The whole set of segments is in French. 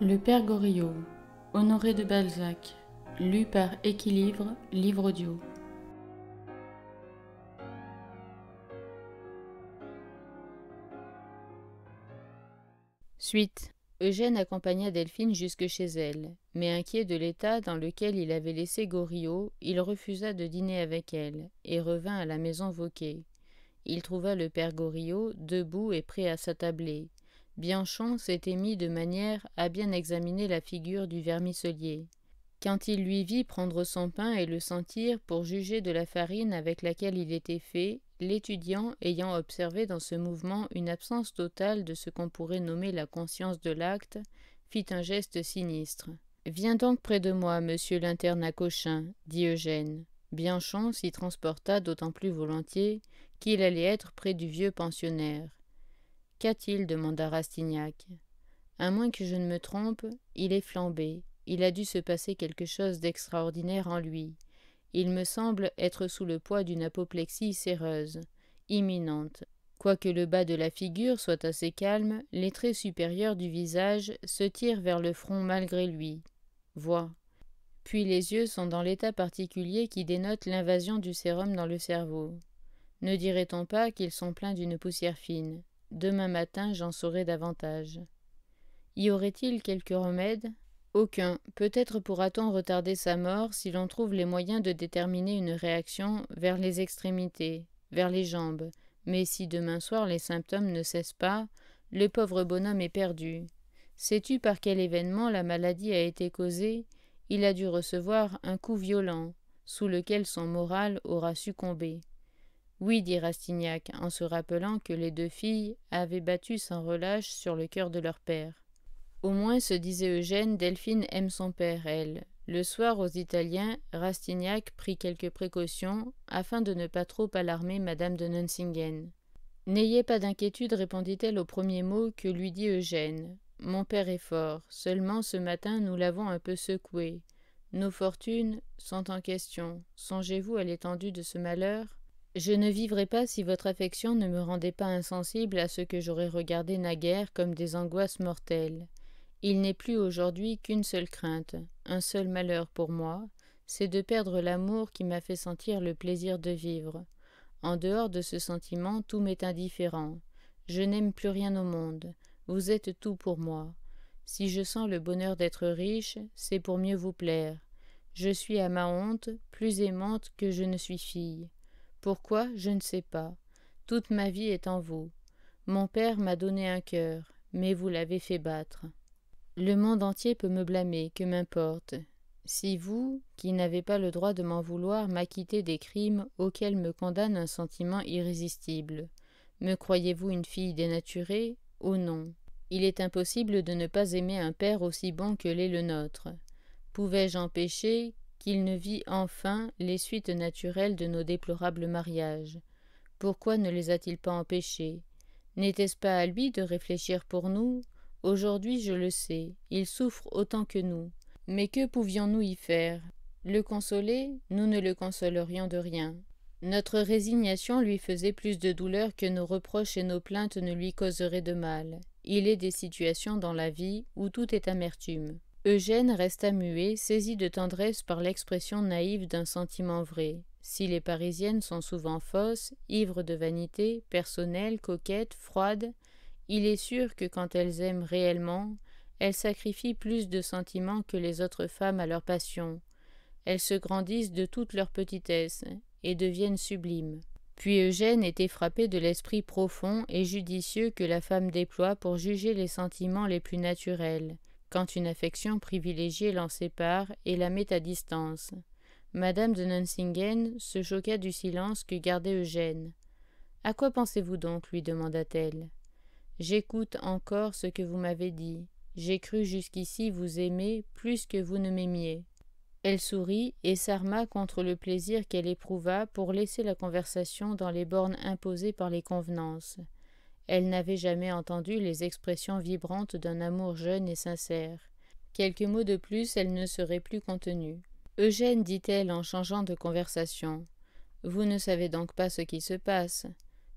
Le Père Goriot, Honoré de Balzac, lu par Équilivre, livre audio. Suite. Eugène accompagna Delphine jusque chez elle, mais inquiet de l'état dans lequel il avait laissé Goriot, il refusa de dîner avec elle, et revint à la maison Vauquer. Il trouva le père Goriot debout et prêt à s'attabler. Bianchon s'était mis de manière à bien examiner la figure du vermicelier. Quand il lui vit prendre son pain et le sentir pour juger de la farine avec laquelle il était fait, l'étudiant, ayant observé dans ce mouvement une absence totale de ce qu'on pourrait nommer la conscience de l'acte, fit un geste sinistre. « Viens donc près de moi, monsieur l'internat Cochin, » dit Eugène. Bianchon s'y transporta d'autant plus volontiers qu'il allait être près du vieux pensionnaire. « Qu'a-t-il » demanda Rastignac. « À moins que je ne me trompe, il est flambé. Il a dû se passer quelque chose d'extraordinaire en lui. Il me semble être sous le poids d'une apoplexie séreuse, imminente. Quoique le bas de la figure soit assez calme, les traits supérieurs du visage se tirent vers le front malgré lui. Vois. Puis les yeux sont dans l'état particulier qui dénote l'invasion du sérum dans le cerveau. Ne dirait-on pas qu'ils sont pleins d'une poussière fine? Demain matin, j'en saurai davantage. Y aurait-il quelque remède? Aucun. Peut-être pourra-t-on retarder sa mort si l'on trouve les moyens de déterminer une réaction vers les extrémités, vers les jambes. Mais si demain soir les symptômes ne cessent pas, le pauvre bonhomme est perdu. Sais-tu par quel événement la maladie a été causée? Il a dû recevoir un coup violent, sous lequel son moral aura succombé. Oui, dit Rastignac, en se rappelant que les deux filles avaient battu sans relâche sur le cœur de leur père. Au moins, se disait Eugène, Delphine aime son père, elle. Le soir, aux Italiens, Rastignac prit quelques précautions afin de ne pas trop alarmer madame de Nuncingen. « N'ayez pas d'inquiétude, répondit-elle au premier mot que lui dit Eugène. Mon père est fort, seulement ce matin nous l'avons un peu secoué. Nos fortunes sont en question. Songez-vous à l'étendue de ce malheur? Je ne vivrais pas si votre affection ne me rendait pas insensible à ce que j'aurais regardé naguère comme des angoisses mortelles. Il n'est plus aujourd'hui qu'une seule crainte, un seul malheur pour moi, c'est de perdre l'amour qui m'a fait sentir le plaisir de vivre. En dehors de ce sentiment, tout m'est indifférent. Je n'aime plus rien au monde. Vous êtes tout pour moi. Si je sens le bonheur d'être riche, c'est pour mieux vous plaire. Je suis à ma honte plus aimante que je ne suis fille. Pourquoi, je ne sais pas. Toute ma vie est en vous. Mon père m'a donné un cœur, mais vous l'avez fait battre. Le monde entier peut me blâmer, que m'importe. Si vous, qui n'avez pas le droit de m'en vouloir, m'acquittez des crimes auxquels me condamne un sentiment irrésistible, me croyez-vous une fille dénaturée? Oh non. Il est impossible de ne pas aimer un père aussi bon que l'est le nôtre. Pouvais-je empêcher qu'il ne vît enfin les suites naturelles de nos déplorables mariages? Pourquoi ne les a-t-il pas empêchées? N'était-ce pas à lui de réfléchir pour nous? Aujourd'hui, je le sais, il souffre autant que nous. Mais que pouvions-nous y faire? Le consoler? Nous ne le consolerions de rien. Notre résignation lui faisait plus de douleur que nos reproches et nos plaintes ne lui causeraient de mal. Il est des situations dans la vie où tout est amertume. Eugène resta muet, saisi de tendresse par l'expression naïve d'un sentiment vrai. Si les Parisiennes sont souvent fausses, ivres de vanité, personnelles, coquettes, froides, il est sûr que quand elles aiment réellement, elles sacrifient plus de sentiments que les autres femmes à leur passion. Elles se grandissent de toute leur petitesse et deviennent sublimes. Puis Eugène était frappé de l'esprit profond et judicieux que la femme déploie pour juger les sentiments les plus naturels, quand une affection privilégiée l'en sépare et la met à distance. Madame de Nuncingen se choqua du silence que gardait Eugène. « À quoi pensez-vous donc » lui demanda-t-elle. « J'écoute encore ce que vous m'avez dit. J'ai cru jusqu'ici vous aimer plus que vous ne m'aimiez. » Elle sourit et s'arma contre le plaisir qu'elle éprouva pour laisser la conversation dans les bornes imposées par les convenances. Elle n'avait jamais entendu les expressions vibrantes d'un amour jeune et sincère. Quelques mots de plus, elle ne serait plus contenue. « Eugène, dit-elle en changeant de conversation, vous ne savez donc pas ce qui se passe.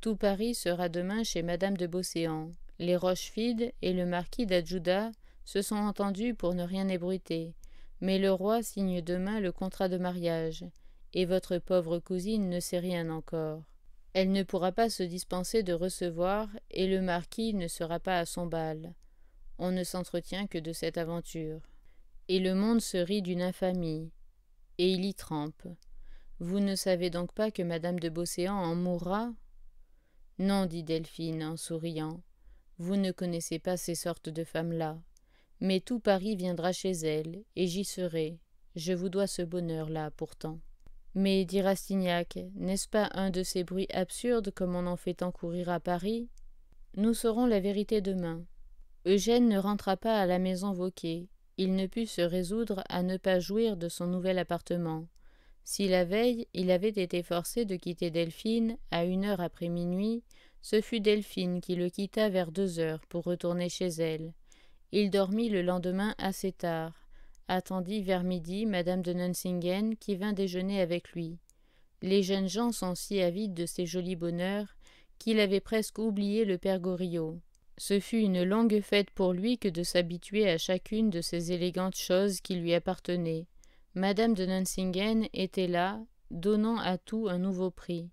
Tout Paris sera demain chez madame de Beauséant. Les Rochefide et le marquis d'Adjuda se sont entendus pour ne rien ébruiter, mais le roi signe demain le contrat de mariage, et votre pauvre cousine ne sait rien encore. Elle ne pourra pas se dispenser de recevoir, et le marquis ne sera pas à son bal. On ne s'entretient que de cette aventure. Et le monde se rit d'une infamie, et il y trempe. Vous ne savez donc pas que madame de Beauséant en mourra ? Non, dit Delphine en souriant, vous ne connaissez pas ces sortes de femmes-là. Mais tout Paris viendra chez elle, et j'y serai. Je vous dois ce bonheur-là, pourtant. Mais, dit Rastignac, n'est-ce pas un de ces bruits absurdes comme on en fait tant courir à Paris ? Nous saurons la vérité demain. Eugène ne rentra pas à la maison Vauquer. Il ne put se résoudre à ne pas jouir de son nouvel appartement. Si la veille, il avait été forcé de quitter Delphine à 1 heure après minuit, ce fut Delphine qui le quitta vers 2 heures pour retourner chez elle. Il dormit le lendemain assez tard, attendit vers midi madame de Nuncingen qui vint déjeuner avec lui. Les jeunes gens sont si avides de ces jolis bonheurs qu'il avait presque oublié le père Goriot. Ce fut une longue fête pour lui que de s'habituer à chacune de ces élégantes choses qui lui appartenaient. Madame de Nuncingen était là, donnant à tout un nouveau prix.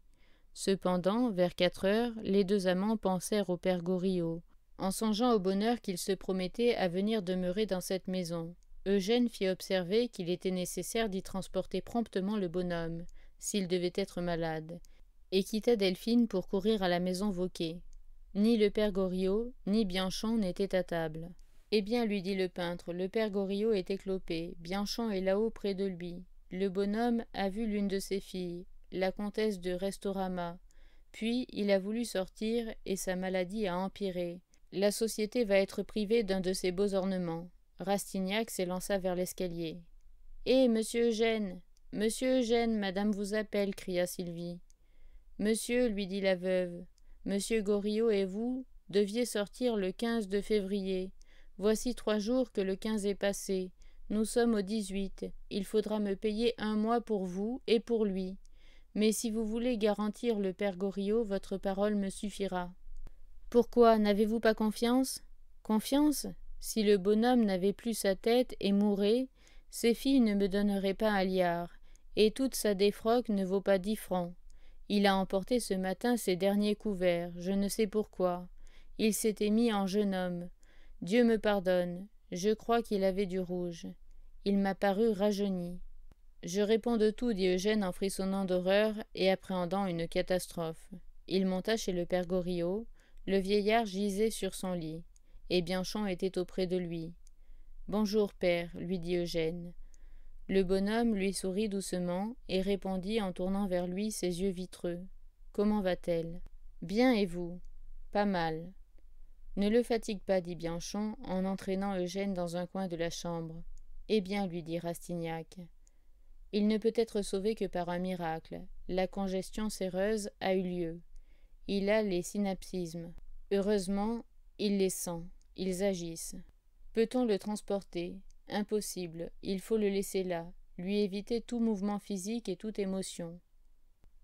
Cependant, vers 4 heures, les deux amants pensèrent au père Goriot, en songeant au bonheur qu'ils se promettaient à venir demeurer dans cette maison. Eugène fit observer qu'il était nécessaire d'y transporter promptement le bonhomme, s'il devait être malade, et quitta Delphine pour courir à la maison Vauquer. Ni le père Goriot, ni Bianchon n'étaient à table. « Eh bien, lui dit le peintre, le père Goriot est éclopé, Bianchon est là-haut près de lui. Le bonhomme a vu l'une de ses filles, la comtesse de Restorama. Puis il a voulu sortir, et sa maladie a empiré. La société va être privée d'un de ses beaux ornements. » Rastignac s'élança vers l'escalier. « Eh, monsieur Eugène! Monsieur Eugène, madame vous appelle, cria Sylvie. Monsieur, lui dit la veuve, monsieur Goriot et vous deviez sortir le 15 de février. Voici 3 jours que le 15 est passé. Nous sommes au 18. Il faudra me payer 1 mois pour vous et pour lui. Mais si vous voulez garantir le père Goriot, votre parole me suffira. Pourquoi, n'avez-vous pas confiance ? Confiance ? Si le bonhomme n'avait plus sa tête et mourait, ses filles ne me donneraient pas 1 liard, et toute sa défroque ne vaut pas 10 francs. Il a emporté ce matin ses derniers couverts, je ne sais pourquoi. Il s'était mis en jeune homme. Dieu me pardonne, je crois qu'il avait du rouge. Il m'a paru rajeuni. Je réponds de tout, dit Eugène en frissonnant d'horreur et appréhendant une catastrophe. Il monta chez le père Goriot. Le vieillard gisait sur son lit, et Bianchon était auprès de lui. « Bonjour, père, lui dit Eugène. Le bonhomme lui sourit doucement et répondit en tournant vers lui ses yeux vitreux. « Comment va-t-elle »« Bien, et vous ?»« Pas mal. »« Ne le fatigue pas, dit Bianchon en entraînant Eugène dans un coin de la chambre. « Eh bien, lui dit Rastignac. Il ne peut être sauvé que par un miracle. La congestion séreuse a eu lieu. Il a les synapsismes. Heureusement, il les sent. Ils agissent. Peut-on le transporter ? Impossible. Il faut le laisser là, lui éviter tout mouvement physique et toute émotion.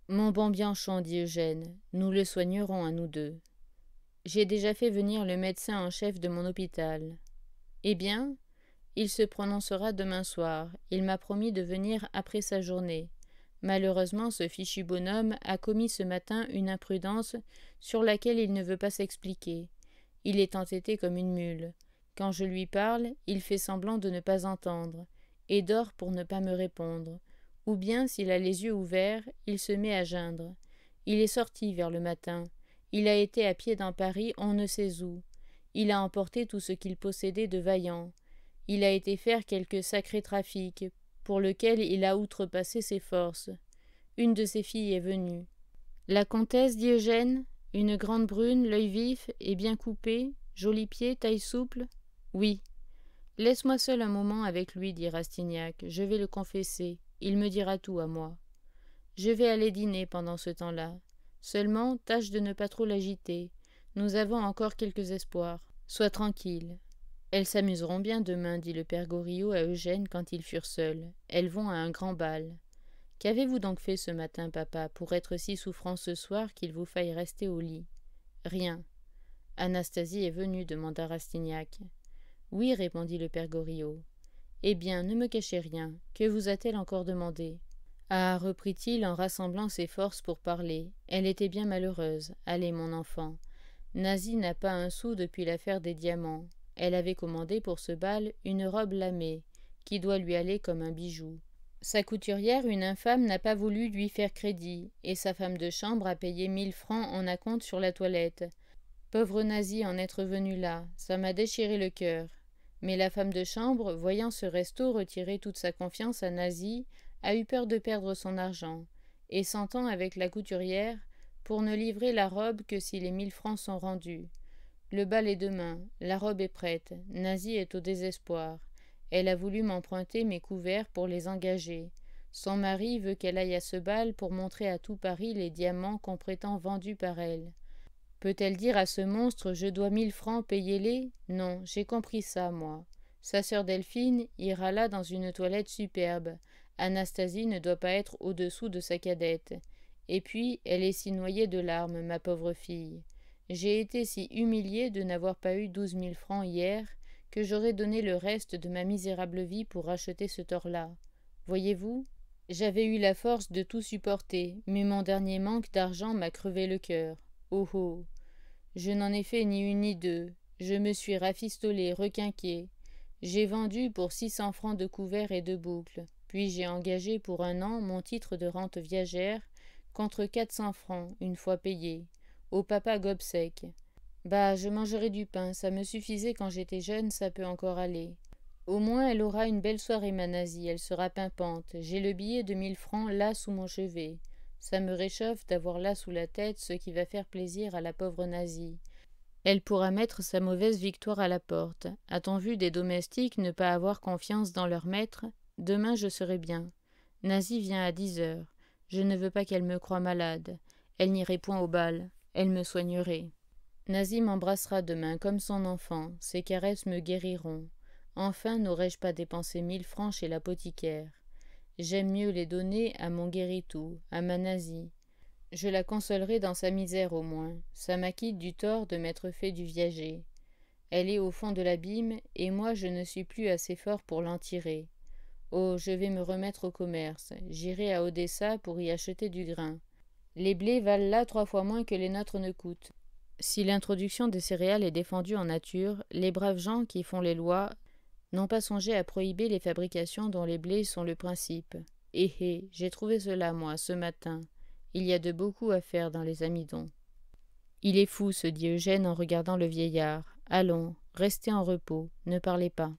Mon bon Bianchon, dit Eugène, nous le soignerons à nous deux. J'ai déjà fait venir le médecin en chef de mon hôpital. Eh bien, il se prononcera demain soir. Il m'a promis de venir après sa journée. Malheureusement, ce fichu bonhomme a commis ce matin une imprudence sur laquelle il ne veut pas s'expliquer. Il est entêté comme une mule. Quand je lui parle, il fait semblant de ne pas entendre, et dort pour ne pas me répondre. Ou bien, s'il a les yeux ouverts, il se met à geindre. Il est sorti vers le matin. Il a été à pied dans Paris, on ne sait où. Il a emporté tout ce qu'il possédait de vaillant. Il a été faire quelque sacré trafic, pour lequel il a outrepassé ses forces. Une de ses filles est venue. La comtesse, dit Eugène, une grande brune, l'œil vif et bien coupé, joli pied, taille souple. Oui. Laisse-moi seul un moment avec lui, dit Rastignac. Je vais le confesser. Il me dira tout à moi. Je vais aller dîner pendant ce temps-là. Seulement, tâche de ne pas trop l'agiter. Nous avons encore quelques espoirs. Sois tranquille. Elles s'amuseront bien demain, dit le père Goriot à Eugène quand ils furent seuls. Elles vont à un grand bal. Qu'avez-vous donc fait ce matin, papa, pour être si souffrant ce soir qu'il vous faille rester au lit? Rien. Anastasie est venue, demanda Rastignac. Oui, répondit le père Goriot. Eh bien, ne me cachez rien. Que vous a-t-elle encore demandé? Ah, reprit-il en rassemblant ses forces pour parler, elle était bien malheureuse. Allez, mon enfant. Nasie n'a pas un sou depuis l'affaire des diamants. Elle avait commandé pour ce bal une robe lamée, qui doit lui aller comme un bijou. Sa couturière, une infâme, n'a pas voulu lui faire crédit, et sa femme de chambre a payé 1000 francs en acompte sur la toilette. Pauvre Nasie en être venue là, ça m'a déchiré le cœur. Mais la femme de chambre, voyant ce resto retirer toute sa confiance à Nasie, a eu peur de perdre son argent, et s'entend avec la couturière pour ne livrer la robe que si les 1000 francs sont rendus. Le bal est demain, la robe est prête, Nasie est au désespoir. Elle a voulu m'emprunter mes couverts pour les engager. Son mari veut qu'elle aille à ce bal pour montrer à tout Paris les diamants qu'on prétend vendus par elle. Peut-elle dire à ce monstre « Je dois 1000 francs, payez-les » Non, j'ai compris ça, moi. Sa sœur Delphine ira là dans une toilette superbe. Anastasie ne doit pas être au-dessous de sa cadette. Et puis, elle est si noyée de larmes, ma pauvre fille. J'ai été si humiliée de n'avoir pas eu 12 000 francs hier que j'aurais donné le reste de ma misérable vie pour racheter ce tort-là. Voyez-vous, j'avais eu la force de tout supporter, mais mon dernier manque d'argent m'a crevé le cœur. Oh oh. Je n'en ai fait ni une ni deux. Je me suis rafistolé, requinqué. J'ai vendu pour 600 francs de couverts et de boucles. Puis j'ai engagé pour un an mon titre de rente viagère contre 400 francs, une fois payé, au papa Gobseck. Bah, je mangerai du pain, ça me suffisait quand j'étais jeune, ça peut encore aller. Au moins elle aura une belle soirée, ma Nasie, elle sera pimpante. J'ai le billet de 1000 francs là sous mon chevet. Ça me réchauffe d'avoir là sous la tête ce qui va faire plaisir à la pauvre Nasie. Elle pourra mettre sa mauvaise victoire à la porte. A-t-on vu des domestiques ne pas avoir confiance dans leur maître? Demain je serai bien. Nasie vient à 10 heures. Je ne veux pas qu'elle me croie malade. Elle n'irait point au bal. Elle me soignerait. Nasie m'embrassera demain comme son enfant. Ses caresses me guériront. Enfin, n'aurais-je pas dépensé 1000 francs chez l'apothicaire? J'aime mieux les donner à mon Guéritou, à ma Nasie. Je la consolerai dans sa misère au moins. Ça m'acquitte du tort de m'être fait du viager. Elle est au fond de l'abîme, et moi je ne suis plus assez fort pour l'en tirer. Oh, je vais me remettre au commerce. J'irai à Odessa pour y acheter du grain. Les blés valent là 3 fois moins que les nôtres ne coûtent. Si l'introduction des céréales est défendue en nature, les braves gens qui font les lois n'ont pas songé à prohiber les fabrications dont les blés sont le principe. J'ai trouvé cela, moi, ce matin. Il y a de beaux coups à faire dans les amidons. Il est fou, se dit Eugène en regardant le vieillard. Allons, restez en repos, ne parlez pas.